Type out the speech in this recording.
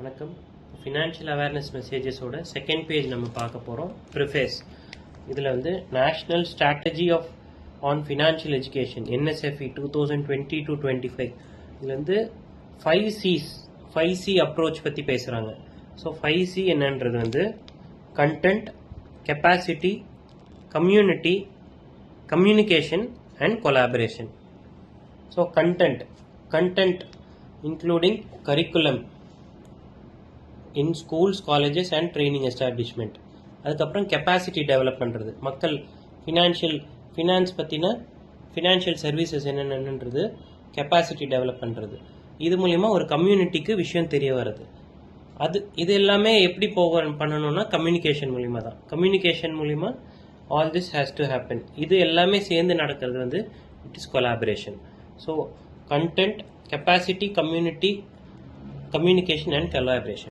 வணக்கம். Financial awareness மெசேஜஸோட second page நம்ம பார்க்க போகிறோம். ப்ரிஃபேஸ். இதில் வந்து national strategy on financial education NSFE 2020-25 இதில் வந்து 5C அப்ரோச் பற்றி பேசுகிறாங்க. ஸோ 5C என்னன்றது வந்து content, capacity, community, communication and collaboration. So content including curriculum in schools, colleges and training establishment. அதுக்கப்புறம் கெப்பாசிட்டி டெவலப் பண்ணுறது, மக்கள் ஃபினான்ஸ் பற்றின ஃபினான்ஷியல் சர்வீசஸ் என்னென்னன்றது கெப்பாசிட்டி டெவலப் பண்ணுறது. இது மூலிமா ஒரு கம்யூனிட்டிக்கு விஷயம் தெரிய வருது. இது எல்லாமே எப்படி பண்ணணும்னா கம்யூனிகேஷன் மூலிமா தான். கம்யூனிகேஷன் மூலிமா all this has to happen. இது எல்லாமே சேர்ந்து நடக்கிறது வந்து it is collaboration. So content, capacity, community, communication and collaboration.